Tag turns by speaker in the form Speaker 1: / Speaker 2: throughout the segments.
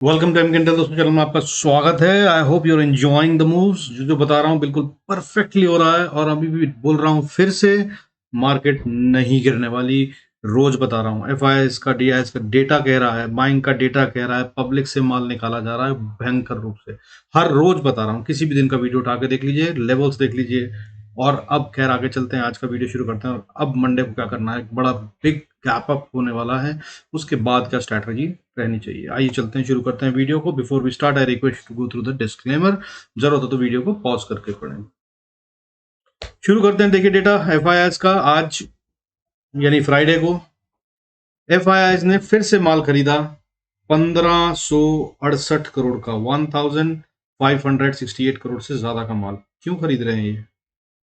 Speaker 1: Welcome to एमकेंटल दोस्तों, channel में आपका स्वागत है। I hope you are enjoying the moves. जो बता रहा हूँ बिल्कुल परफेक्टली हो रहा है, और अभी भी बोल रहा हूँ फिर से, मार्केट नहीं गिरने वाली। रोज बता रहा हूँ, एफआईआईएस का डीआईएस का डेटा कह रहा है, बाइंग का डेटा कह रहा है, पब्लिक से माल निकाला जा रहा है भयंकर रूप से। हर रोज बता रहा हूँ, किसी भी दिन का वीडियो उठा के देख लीजिए, लेवल्स देख लीजिए। और अब खैर आगे चलते हैं, आज का वीडियो शुरू करते हैं। और अब मंडे को क्या करना है, एक बड़ा बिग गैप अप होने वाला है, उसके बाद क्या स्ट्रैटेजी रहनी चाहिए। आइए चलते हैं, शुरू करते हैं वीडियो को। Before we start I request to go through the disclaimer. जरूरत हो तो वीडियो को पॉज करके पढ़ें। शुरू करते हैं। देखिए डेटा एफआईआईएस का आज यानी फ्राइडे को एफआईआईएस ने फिर से माल खरीदा 1568 करोड़ का, 1568 करोड़ से ज्यादा का माल। क्यों खरीद रहे हैं ये,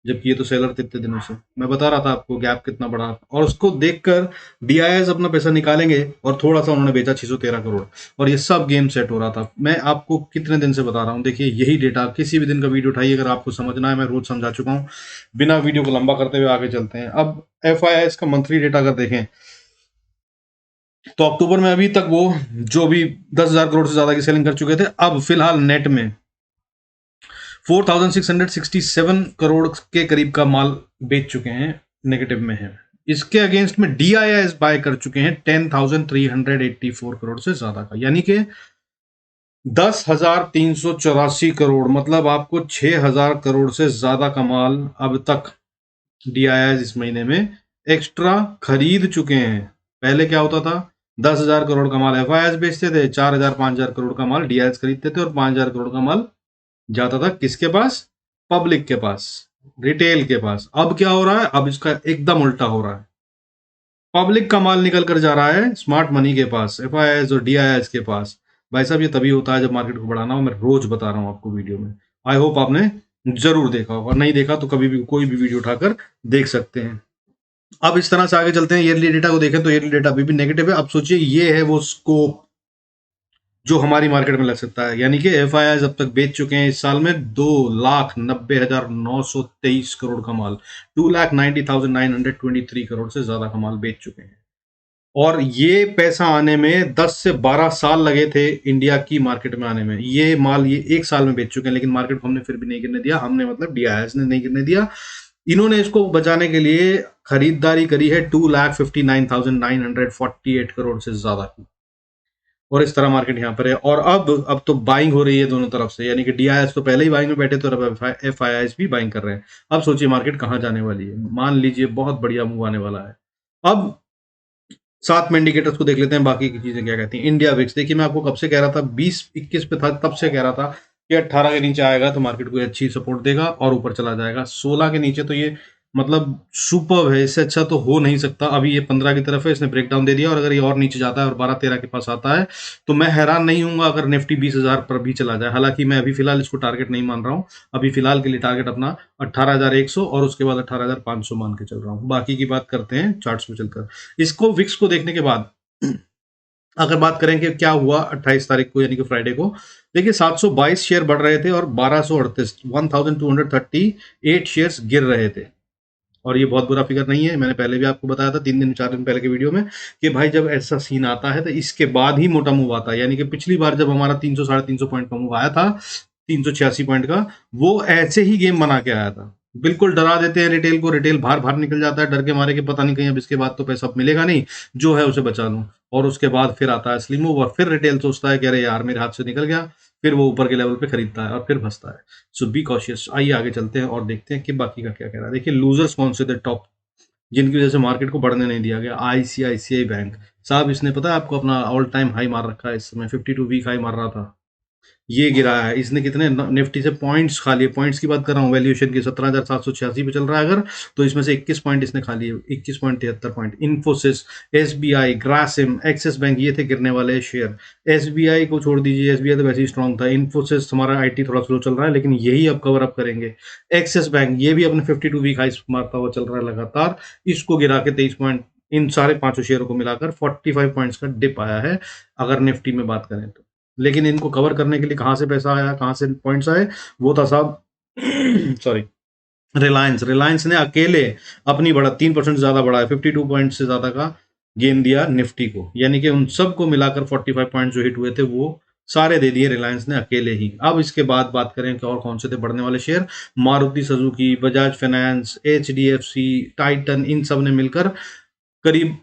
Speaker 1: जबकि ये तो सेलर थे इतने दिनों से। मैं बता रहा था आपको गैप कितना बड़ा, और उसको देखकर डीआईएस अपना पैसा निकालेंगे, और थोड़ा सा उन्होंने बेचा 613 करोड़, और ये सब गेम सेट हो रहा था। मैं आपको कितने दिन से बता रहा हूँ, देखिए यही डेटा, किसी भी दिन का वीडियो उठाइए अगर आपको समझना है, मैं रोज समझा चुका हूँ। बिना वीडियो को लंबा करते हुए आगे चलते हैं। अब एफआईआईएस का मंथली डेटा अगर देखें तो अक्टूबर में अभी तक वो जो भी 10,000 करोड़ से ज्यादा की सेलिंग कर चुके थे, अब फिलहाल नेट में 4,667 करोड़ के करीब का माल बेच चुके हैं, नेगेटिव में है। इसके अगेंस्ट में डीआईआईएस बाय कर चुके हैं 10,384 करोड़ से ज्यादा का, यानी कि 10,384 करोड़, मतलब आपको 6,000 करोड़ से ज्यादा का माल अब तक डीआईआईएस इस महीने में एक्स्ट्रा खरीद चुके हैं। पहले क्या होता था, 10,000 करोड़ का माल एफआईआईएस बेचते थे, 4,000 5,000 करोड़ का माल डीआईआईएस खरीदते थे, और 5,000 करोड़ का माल जाता था किसके पास, पब्लिक के पास, रिटेल के पास। अब क्या हो रहा है, अब इसका एकदम उल्टा हो रहा है। पब्लिक का माल निकल कर जा रहा है स्मार्ट मनी के पास, एफआईआईएस और डीआईआईएस के पास। भाई साहब ये तभी होता है जब मार्केट को बढ़ाना हो। मैं रोज बता रहा हूं आपको वीडियो में। आई होप आपने जरूर देखा होगा, नहीं देखा तो कभी भी कोई भी वीडियो उठाकर देख सकते हैं। अब इस तरह से आगे चलते हैं। ईयरली डेटा को देखें तो ईयरली डेटा अभी भी नेगेटिव है। अब सोचिए ये है वो स्कोप जो हमारी मार्केट में लग सकता है, यानी कि एफआईआईएस अब तक बेच चुके हैं इस साल में 2,90,923 करोड़ का माल, 2,90,923 करोड़ से ज्यादा का माल बेच चुके हैं। और ये पैसा आने में 10 से 12 साल लगे थे इंडिया की मार्केट में आने में। ये माल ये एक साल में बेच चुके हैं, लेकिन मार्केट को हमने फिर भी नहीं गिरने दिया। हमने मतलब डीआईएस ने नहीं गिरने दिया। इन्होंने इसको बचाने के लिए खरीदारी करी है 2,59,948 करोड़ से ज्यादा की, और इस तरह मार्केट यहाँ पर है। और अब तो बाइंग हो रही है दोनों तरफ से, यानी कि डीआईएस तो पहले ही बाइंग में बैठे थे, और अब एफआईआईएस भी बाइंग कर रहे हैं। अब सोचिए मार्केट कहाँ जाने वाली है। मान लीजिए बहुत बढ़िया मूव आने वाला है। अब साथ में इंडिकेटर्स को देख लेते हैं, बाकी की चीजें क्या कहती हैं। इंडिया विक्स, देखिए मैं आपको कब से कह रहा था, 20-21 पे था, तब से कह रहा था कि 18 के नीचे आएगा तो मार्केट को अच्छी सपोर्ट देगा और ऊपर चला जाएगा। 16 के नीचे तो ये मतलब सुपर है, इससे अच्छा तो हो नहीं सकता। अभी ये 15 की तरफ है, इसने ब्रेकडाउन दे दिया, और अगर ये और नीचे जाता है और 12-13 के पास आता है तो मैं हैरान नहीं हूंगा अगर निफ्टी 20,000 पर भी चला जाए। हालांकि मैं अभी फिलहाल इसको टारगेट नहीं मान रहा हूँ। अभी फिलहाल के लिए टारगेट अपना 18,100 और उसके बाद 18,500 मान के चल रहा हूँ। बाकी की बात करते हैं चार्ट्स में चलकर। इसको विक्स को देखने के बाद अगर बात करें कि क्या हुआ 28 तारीख को यानी कि फ्राइडे को, देखिए 722 शेयर बढ़ रहे थे और 1238 1238 शेयर्स गिर रहे थे। और ये बहुत बुरा फिगर नहीं है, मैंने पहले भी आपको बताया था 3 दिन 4 दिन पहले के वीडियो में कि भाई जब ऐसा सीन आता है तो इसके बाद ही मोटा मूव आता है। यानी कि पिछली बार जब हमारा 300 350 पॉइंट का मूव आया था, 386 पॉइंट का, वो ऐसे ही गेम बना के आया था। बिल्कुल डरा देते हैं रिटेल को, रिटेल बाहर बाहर निकल जाता है डर के मारे कि पता नहीं कहीं अब इसके बाद तो पैसा मिलेगा नहीं, जो है उसे बचा लूं। और उसके बाद फिर आता है स्लिम मूव, और फिर रिटेल सोचता है कि अरे यार मेरे हाथ से निकल गया, फिर वो ऊपर के लेवल पे खरीदता है और फिर फंसता है। सो बी कॉशियस। आइए आगे चलते हैं और देखते हैं कि बाकी का क्या कह रहा है। देखिए लूजर्स कौन से थे टॉप, जिनकी वजह से मार्केट को बढ़ने नहीं दिया गया। आईसीआईसीआई बैंक साहब, इसने पता है आपको अपना ऑल टाइम हाई मार रखा है, इस समय 52 वीक हाई मार रहा था, ये गिरा है। इसने कितने निफ्टी से पॉइंट्स खा लिए, पॉइंट्स की बात कर रहा हूँ, वैल्यूएशन की 17,786 पे चल रहा है अगर, तो इसमें से 21 पॉइंट इसने खा लिए, 21.73 point. Infosys, SBI, Grasim, axis bank, ये थे गिरने वाले शेयर। एसबीआई को छोड़ दीजिए, एसबीआई तो वैसे ही स्ट्रॉन्ग था। इन्फोसिस हमारा आईटी थोड़ा स्लो चल रहा है, लेकिन यही अब कवर अप करेंगे। एक्सिस बैंक ये भी अपने 52 वीक हाई मारता हुआ चल रहा है लगातार, इसको गिरा के 23 पॉइंट, इन सारे पांचों शेयरों को मिलाकर 45 पॉइंट्स का डिप आया है अगर निफ्टी में बात करें तो। लेकिन इनको कवर करने के लिए कहां से पैसा आया, कहां से पॉइंट्स आए, वो था साहब सॉरी, रिलायंस। रिलायंस ने अकेले अपनी बढ़त 3% ज्यादा बढ़ाया, 52 पॉइंट से ज्यादा का गेन दिया निफ्टी को, यानी कि उन सबको मिलाकर 45 पॉइंट जो हिट हुए थे वो सारे दे दिए रिलायंस ने अकेले ही। अब इसके बाद बात करें कि और कौन से थे बढ़ने वाले share, Maruti Suzuki, Bajaj finance, HDFC, Titan, इन सब ने मिलकर करीब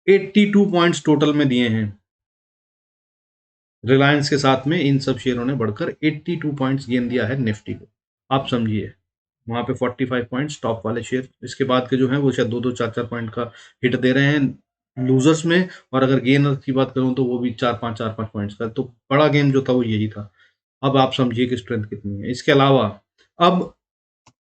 Speaker 1: 82 पॉइंट्स टोटल में दिए हैं। रिलायंस के साथ में इन सब शेयरों ने बढ़कर 82 पॉइंट्स गेन दिया है निफ्टी को। आप समझिए, वहां पे 45 पॉइंट्स टॉप वाले शेयर, इसके बाद के जो हैं वो शायद 2-2 4-4 पॉइंट का हिट दे रहे हैं लूजर्स में, और अगर गेनर की बात करूं तो वो भी 4-5 पॉइंट्स का। तो बड़ा गेम जो था वो यही था। अब आप समझिए कि स्ट्रेंथ कितनी है। इसके अलावा अब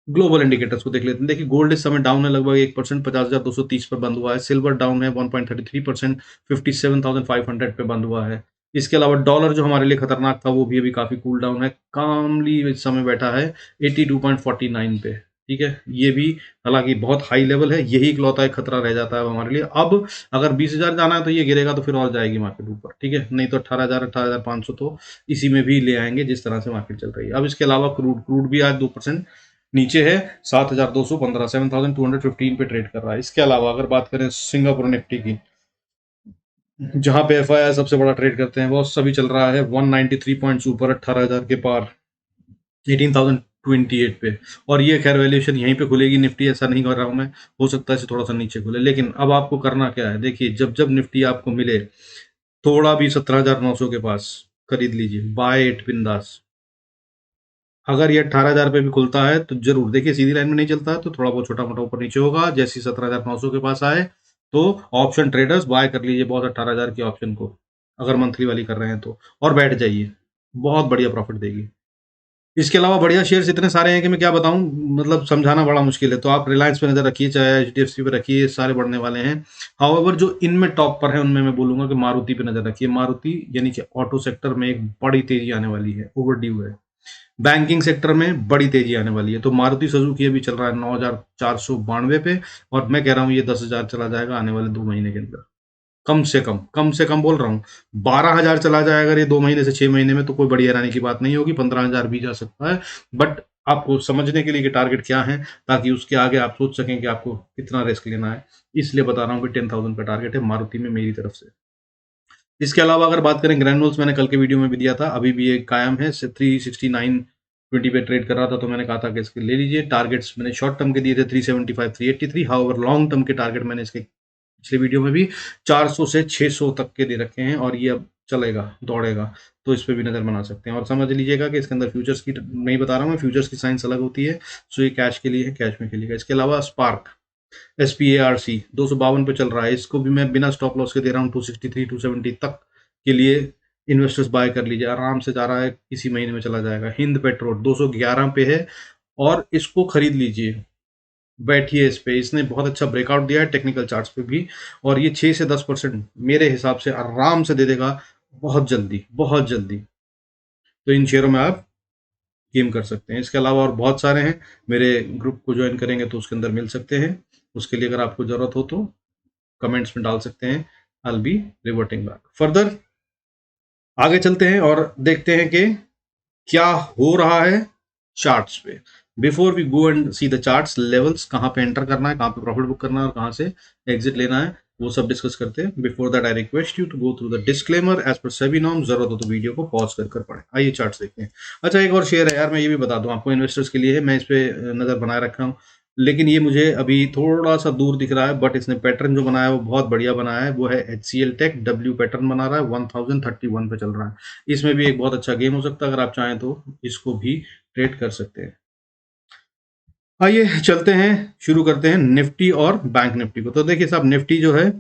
Speaker 1: ग्लोबल इंडिकेटर्स को देख लेते हैं। देखिए, गोल्ड इस समय डाउन है लगभग 1%, 50,230 पर बंद हुआ है। सिल्वर डाउन है 1.33%, 57,500 पे बंद हुआ है। इसके अलावा डॉलर जो हमारे लिए खतरनाक था वो भी अभी काफी कूल डाउन है, कामली इस समय बैठा है 82.49 पे। ठीक है, ये भी हालांकि बहुत हाई लेवल है, यही इकलौता एक खतरा रह जाता है हमारे लिए। अब अगर 20,000 जाना है तो ये गिरेगा तो फिर और जाएगी मार्केट ऊपर। ठीक है, नहीं तो 18,000 18,500 तो इसी में भी ले आएंगे जिस तरह से मार्केट चल रही है। अब इसके अलावा क्रूड क्रूड भी आज 2% नीचे है, 7,215 7,215 पे ट्रेड कर रहा है। इसके अलावा अगर बात करें सिंगापुर निफ्टी की, जहां पे एफआईआई सबसे बड़ा ट्रेड करते हैं, वो सभी चल रहा है 193 पॉइंट्स ऊपर, 18,000 के पार, 18,028 पे। और ये खैर वैल्यूएशन यहीं पे खुलेगी निफ्टी, ऐसा नहीं कर रहा हूं मैं, हो सकता है इसे थोड़ा सा नीचे खुले। लेकिन अब आपको करना क्या है, देखिए, जब जब निफ्टी आपको मिले थोड़ा भी 17,900 के पास, खरीद लीजिए, बाय इट बिंदास। अगर ये 18,000 पे भी खुलता है तो जरूर देखिए, सीधी लाइन में नहीं चलता है तो थोड़ा बहुत छोटा मोटा ऊपर नीचे होगा। जैसे ही 17,900 के पास आए तो ऑप्शन ट्रेडर्स बाय कर लीजिए बहुत 18,000 की ऑप्शन को, अगर मंथली वाली कर रहे हैं तो, और बैठ जाइए, बहुत बढ़िया प्रॉफिट देगी। इसके अलावा बढ़िया शेयर्स इतने सारे हैं कि मैं क्या बताऊं, मतलब समझाना बड़ा मुश्किल है। तो आप रिलायंस पे नजर रखिए, चाहे एचडीएफसी पे रखिए, सारे बढ़ने वाले हैं। हाउएवर जो इनमें टॉप पर है उनमें मैं बोलूंगा कि मारुति पे नजर रखिए। मारुति यानी कि ऑटो सेक्टर में एक बड़ी तेजी आने वाली है, ओवर ड्यू है। बैंकिंग सेक्टर में बड़ी तेजी आने वाली है। तो मारुति सुजुकी अभी चल रहा है 9,492 पे, और मैं कह रहा हूँ ये 10,000 चला जाएगा आने वाले 2 महीने के अंदर। कम से कम बोल रहा हूँ, 12,000 चला जाए अगर ये 2 महीने से 6 महीने में, तो कोई बड़ी हैरानी की बात नहीं होगी। 15,000 भी जा सकता है। बट आपको समझने के लिए कि टारगेट क्या है, ताकि उसके आगे आप सोच सकें कि आपको कितना रिस्क लेना है, इसलिए बता रहा हूँ कि 10,000 का टारगेट है मारुति में मेरी तरफ से। इसके अलावा अगर बात करें ग्रैनुल्स, मैंने कल के वीडियो में भी दिया था, अभी भी ये कायम है, 369.20 पे ट्रेड कर रहा था, तो मैंने कहा था कि इसके ले लीजिए। टारगेट्स मैंने शॉर्ट टर्म के दिए थे 375 383, हाउएवर लॉन्ग टर्म के टारगेट मैंने इसके पिछले वीडियो में भी 400 से 600 तक के दे रखे हैं, और ये अब चलेगा, दौड़ेगा, तो इस पे भी नजर बना सकते हैं। और समझ लीजिएगा कि इसके अंदर फ्यूचर्स की नहीं बता रहा हूँ मैं, फ्यूचर्स की साइंस अलग होती है। सो ये कैश के लिए है, कैश में खेलेगा। इसके अलावा स्पार्क, SPARC 252 पे चल रहा है, इसको भी मैं बिना स्टॉप लॉस के दे रहा हूँ 263 270 तक के लिए। इन्वेस्टर्स बाय कर लीजिए, आराम से जा रहा है, इसी महीने में चला जाएगा। हिंद पेट्रोल 211 पे है, और इसको खरीद लीजिए, बैठिए इस पे। इसने बहुत अच्छा ब्रेकआउट दिया है टेक्निकल चार्ट्स पे भी, और ये 6 से 10% मेरे हिसाब से आराम से दे देगा, बहुत जल्दी, बहुत जल्दी। तो इन शेयरों में आप गेम कर सकते हैं। इसके अलावा और बहुत सारे हैं, मेरे ग्रुप को ज्वाइन करेंगे तो उसके अंदर मिल सकते हैं। उसके लिए अगर आपको जरूरत हो तो कमेंट्स में डाल सकते हैं। आई बी रिवर्टिंग बैक फर्दर। आगे चलते हैं और देखते हैं कि क्या हो रहा है चार्ट्स पे। Before we go and see the charts, levels कहाँ पे एंटर करना है, कहाँ पे प्रॉफिट बुक करना है और कहाँ से एग्जिट लेना है, वो सब डिस्कस करते हैं। Before that I request you to go through the disclaimer as per SEBI norm. जरूरत हो तो वीडियो को पॉज कर पढ़ें। आइए चार्ट्स देखते हैं। अच्छा, एक और शेयर है यार, मैं ये भी बता दूं आपको, इन्वेस्टर्स के लिए है, मैं इस पे नजर बनाए रखा हूँ, लेकिन ये मुझे अभी थोड़ा सा दूर दिख रहा है, बट इसने पैटर्न जो बनाया है वो बहुत बढ़िया बनाया है। वो है HCL टेक, डब्ल्यू पैटर्न बना रहा है, 1031 पे चल रहा है। इसमें भी एक बहुत अच्छा गेम हो सकता है, अगर आप चाहें तो इसको भी ट्रेड कर सकते हैं। आइए चलते हैं, शुरू करते हैं निफ्टी और बैंक निफ्टी को। तो देखिए साहब, निफ्टी जो है,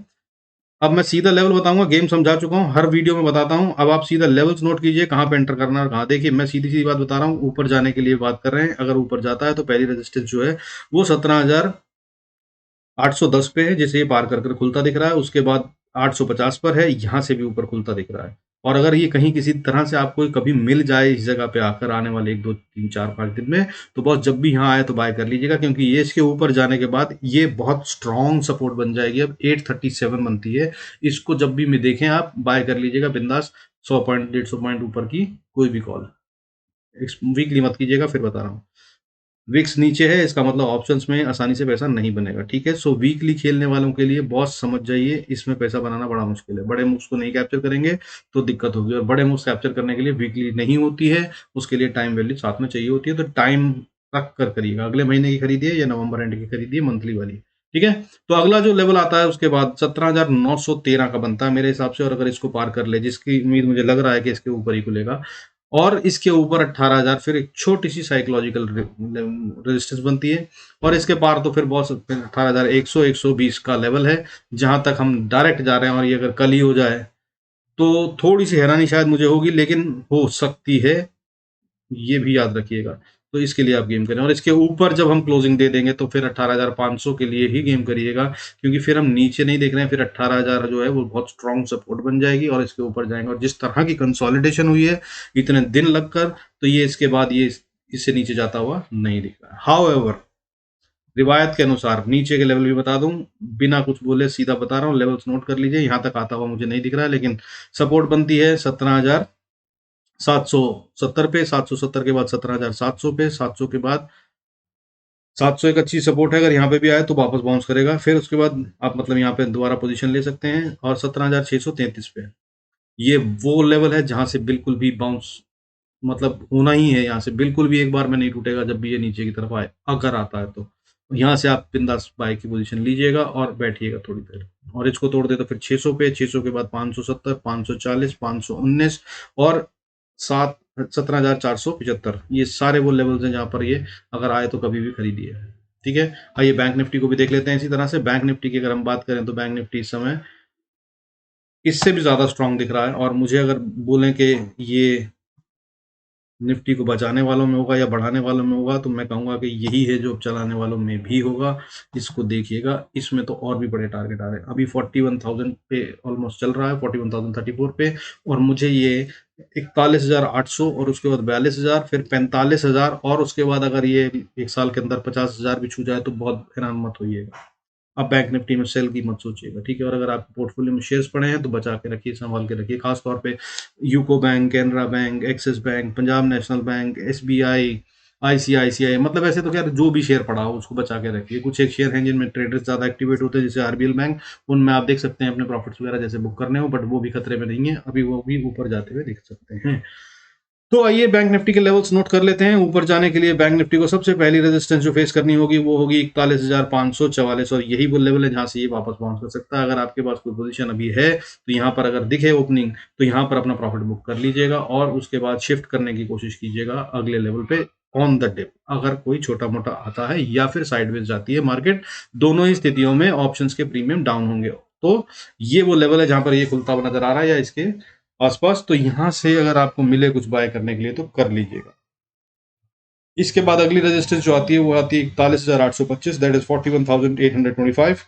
Speaker 1: अब मैं सीधा लेवल बताऊंगा, गेम समझा चुका हूं, हर वीडियो में बताता हूं। अब आप सीधा लेवल्स नोट कीजिए, कहां पे एंटर करना है और कहां। देखिए, मैं सीधी सीधी बात बता रहा हूं, ऊपर जाने के लिए बात कर रहे हैं। अगर ऊपर जाता है तो पहली रेजिस्टेंस जो है वो 17,810 पे है, जिसे ये पार कर कर खुलता दिख रहा है। उसके बाद 850 पर है, यहां से भी ऊपर खुलता दिख रहा है। और अगर ये कहीं किसी तरह से आपको कभी मिल जाए इस जगह पे आकर, आने वाले 1 2 3 4 5 दिन में, तो बस जब भी यहाँ आए तो बाय कर लीजिएगा, क्योंकि ये इसके ऊपर जाने के बाद ये बहुत स्ट्रॉन्ग सपोर्ट बन जाएगी। अब 837 बनती है, इसको जब भी में देखें आप बाय कर लीजिएगा बिंदास। 100 पॉइंट 150 पॉइंट ऊपर की कोई भी कॉल, वीकली मत कीजिएगा, फिर बता रहा हूँ। विक्स नीचे है, इसका मतलब ऑप्शंस में आसानी से पैसा नहीं बनेगा, ठीक है। सो वीकली खेलने वालों के लिए बॉस समझ जाइए, इसमें पैसा बनाना बड़ा मुश्किल है। बड़े मूव्स को नहीं कैप्चर करेंगे तो दिक्कत होगी, और बड़े मूव्स कैप्चर करने के लिए वीकली नहीं होती है, उसके लिए टाइम वैल्यू साथ में चाहिए होती है। तो टाइम रख कर करिएगा, अगले महीने की खरीदिए या नवंबर एंड की खरीदिए मंथली वाली, ठीक है। तो अगला जो लेवल आता है उसके बाद 17,913 का बनता है मेरे हिसाब से, और अगर इसको पार कर ले, जिसकी उम्मीद मुझे लग रहा है कि इसके ऊपर ही खुलेगा, और इसके ऊपर 18,000, फिर एक छोटी सी साइकोलॉजिकल रेजिस्टेंस बनती है, और इसके पार तो फिर बहुत 18,100 120 का लेवल है, जहां तक हम डायरेक्ट जा रहे हैं। और ये अगर कल ही हो जाए तो थोड़ी सी हैरानी शायद मुझे होगी, लेकिन हो सकती है, ये भी याद रखिएगा। तो इसके लिए आप गेम करें, और इसके ऊपर जब हम क्लोजिंग दे देंगे तो फिर 18,500 के लिए ही गेम करिएगा, क्योंकि फिर हम नीचे नहीं देख रहे हैं, फिर 18,000 जो है वो बहुत स्ट्रॉन्ग सपोर्ट बन जाएगी और इसके ऊपर जाएंगे। और जिस तरह की कंसोलिडेशन हुई है इतने दिन लगकर, तो ये इसके बाद ये इससे नीचे जाता हुआ नहीं दिख रहा है। हाउएवर, रिवायत के अनुसार नीचे के लेवल भी बता दूं, बिना कुछ बोले सीधा बता रहा हूँ, लेवल्स नोट कर लीजिए। यहाँ तक आता हुआ मुझे नहीं दिख रहा है, लेकिन सपोर्ट बनती है 17,770 पे, 770 के बाद 17,700 पे, 700 के बाद 700 एक अच्छी सपोर्ट है, अगर यहाँ पे भी आए तो वापस बाउंस करेगा। फिर उसके बाद आप मतलब यहाँ पे दोबारा पोजीशन ले सकते हैं, और 17,633 पे ये वो लेवल है जहां से बिल्कुल भी बाउंस मतलब होना ही है, यहाँ से बिल्कुल भी एक बार में नहीं टूटेगा जब भी ये नीचे की तरफ आए, अगर आता है तो। यहाँ से आप बिंदास बाय की पोजीशन लीजिएगा और बैठिएगा थोड़ी देर, और इसको तोड़ दे तो फिर 600 पे, 600 के बाद 570, 540, 519, और 17,475, ये सारे वो लेवल्स हैं जहां पर ये अगर आए तो कभी भी खरीदिए, ठीक है। आइए बैंक निफ्टी को भी देख लेते हैं इसी तरह से। बैंक निफ्टी की अगर हम बात करें तो बैंक निफ्टी इस समय इससे भी ज्यादा स्ट्रांग दिख रहा है, और मुझे अगर बोलें कि ये निफ्टी को बचाने वालों में होगा या बढ़ाने वालों में होगा, तो मैं कहूंगा कि यही है जो अब चलाने वालों में भी होगा। इसको देखिएगा, इसमें तो और भी बड़े टारगेट आ रहे हैं। अभी 41,000 पे ऑलमोस्ट चल रहा है, 41,034 पे, और मुझे ये 41,800 और उसके बाद 42,000, फिर 45,000, और उसके बाद अगर ये एक साल के अंदर 50,000 भी छू जाए तो बहुत हैरान मत होइएगा। आप बैंक निफ्टी में सेल की मत सोचिएगा, ठीक है। और अगर आप पोर्टफोलियो में शेयर्स पड़े हैं तो बचा के रखिए, संभाल के रखिए, खास तौर पे UCO bank, Canara bank, axis bank, Punjab national bank, SBI, ICICI, मतलब ऐसे तो क्या जो भी शेयर पड़ा हो उसको बचा के रखिए। कुछ एक शेयर हैं जिनमें ट्रेडर्स ज्यादा एक्टिवेट होते हैं, जैसे आरबीएल बैंक, उनमें आप देख सकते हैं अपने प्रॉफिट्स वगैरह जैसे बुक करने हो, बट वो भी खतरे में नहीं है, अभी वो भी ऊपर जाते हुए दिख सकते हैं। तो आइए बैंक निफ्टी के लेवल्स नोट कर लेते हैं। ऊपर जाने के लिए बैंक निफ्टी को सबसे पहली रेजिस्टेंस जो फेस करनी होगी वो होगी 41,544, और यही वो लेवल है जहां से ये वापस बाउंस कर सकता है। अगर आपके पास कोई पोजीशन अभी है तो यहाँ पर अगर दिखे ओपनिंग तो यहाँ पर अपना प्रॉफिट बुक कर लीजिएगा, और उसके बाद शिफ्ट करने की कोशिश कीजिएगा अगले लेवल पे ऑन द डिप। अगर कोई छोटा मोटा आता है या फिर साइडवेज जाती है मार्केट, दोनों ही स्थितियों में ऑप्शंस के प्रीमियम डाउन होंगे। तो ये वो लेवल है जहां पर ये खुलता हुआ नजर आ रहा है या इसके आसपास, तो यहां से अगर आपको मिले कुछ बाय करने के लिए तो कर लीजिएगा। इसके बाद अगली रेजिस्टेंस जो आती है वो आती है 41,825, दैट इज 41,825,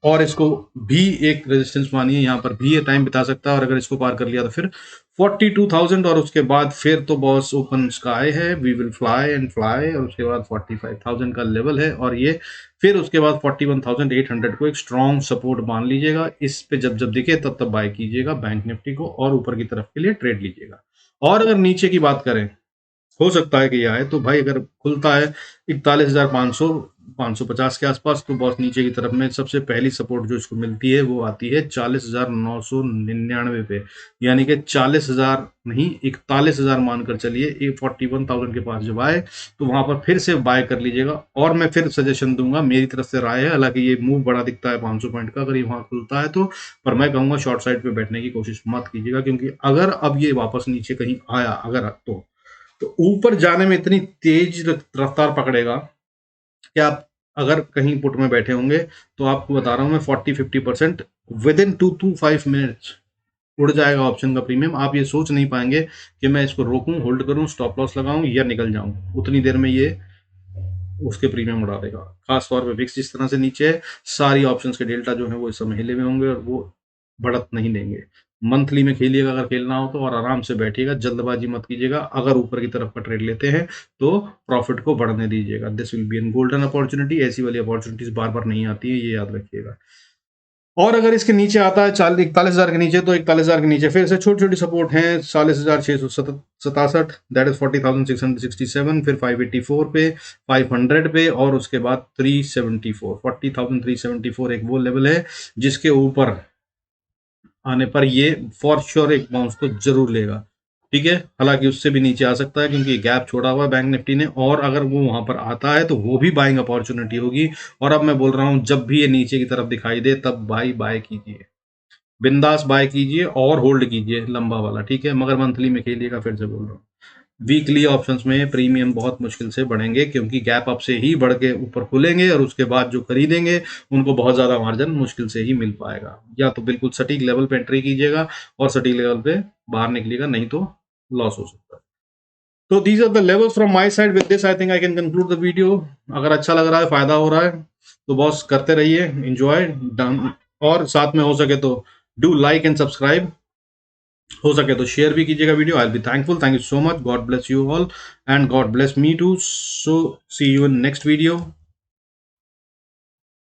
Speaker 1: और इसको भी एक रेजिस्टेंस मानिए, यहाँ पर भी ये टाइम बिता सकता है, और अगर इसको पार कर लिया तो फिर 42,000, और उसके बाद फिर तो बॉस ओपन स्काई है, we will fly and fly, और उसके बाद 45,000 का लेवल है, और ये फिर उसके बाद 41,800 को एक स्ट्रॉन्ग सपोर्ट मान लीजिएगा। इस पे जब जब दिखे तब तब बाय कीजिएगा बैंक निफ्टी को, और ऊपर की तरफ के लिए ट्रेड लीजिएगा। और अगर नीचे की बात करें, हो सकता है कि यह आए, तो भाई अगर खुलता है 41,500 550 के आसपास, तो बहुत नीचे की तरफ में सबसे पहली सपोर्ट जो इसको मिलती है वो आती है 40,999 पे, यानी कि 40,000 नहीं, 41,000 मानकर चलिए। 41,000 के पास जब आए तो वहां पर फिर से बाय कर लीजिएगा। और मैं फिर सजेशन दूंगा, मेरी तरफ से राय है, हालांकि ये मूव बड़ा दिखता है 500 पॉइंट का अगर ये वहां खुलता है तो, पर मैं कहूंगा शॉर्ट साइड पे बैठने की कोशिश मत कीजिएगा, क्योंकि अगर अब ये वापस नीचे कहीं आया अगर तो ऊपर जाने में इतनी तेज रफ्तार पकड़ेगा कि आप अगर कहीं पुट में बैठे होंगे तो आपको बता रहा हूं मैं 40-50% विद इन 2 to 5 मिनट्स उड़ जाएगा ऑप्शन का प्रीमियम। आप ये सोच नहीं पाएंगे कि मैं इसको रोकूं, होल्ड करूं, स्टॉप लॉस लगाऊं या निकल जाऊं, उतनी देर में ये उसके प्रीमियम उड़ा देगा। खास तौर पे विक्स जिस तरह से नीचे है, सारी ऑप्शंस के डेल्टा जो है वो इस समय हिले हुए होंगे और वो बढ़त नहीं देंगे। मंथली में खेलिएगा अगर खेलना हो तो, और आराम से बैठिएगा, जल्दबाजी मत कीजिएगा। अगर ऊपर की तरफ का ट्रेड लेते हैं तो प्रॉफिट को बढ़ने दीजिएगा। This will be an golden opportunity, ऐसी वाली अपॉर्चुनिटीज बार बार नहीं आती है, ये याद रखिएगा। और अगर इसके नीचे आता है 41,000 के नीचे, तो 41,000 के नीचे फिर से छोटी छोटी सपोर्ट हैं 40,667, दैट इज 40,667, फिर 584 पे, 500 पे, और उसके बाद 374, 40,374 एक वो लेवल है जिसके ऊपर आने पर ये फॉर श्योर एक बाउंस तो जरूर लेगा। ठीक है, हालांकि उससे भी नीचे आ सकता है क्योंकि गैप छोड़ा हुआ है बैंक निफ्टी ने, और अगर वो वहां पर आता है तो वो भी बाइंग अपॉर्चुनिटी होगी। और अब मैं बोल रहा हूं, जब भी ये नीचे की तरफ दिखाई दे तब बाय कीजिए, बिंदास बाय कीजिए और होल्ड कीजिए लंबा वाला। ठीक है, मगर मंथली में खेलिएगा, फिर से बोल रहा हूँ। वीकली ऑप्शंस में प्रीमियम बहुत मुश्किल से बढ़ेंगे क्योंकि गैप अप से ही बढ़ के ऊपर खुलेंगे, और उसके बाद जो खरीदेंगे उनको बहुत ज़्यादा मार्जिन मुश्किल से ही मिल पाएगा। या तो बिल्कुल सटीक लेवल पे एंट्री कीजिएगा और सटीक लेवल पे बाहर निकलिएगा, नहीं तो लॉस हो सकता है। तो these are the levels from my side. With this I think I can conclude the video. अगर अच्छा लग रहा है, फायदा हो रहा है, तो बॉस करते रहिए, एंजॉय डन। और साथ में हो सके तो डू लाइक एंड सब्सक्राइब, हो सके तो शेयर भी कीजिएगा video. I will be thankful. Thank you so much. God bless you all and God bless me too. So see you in next video.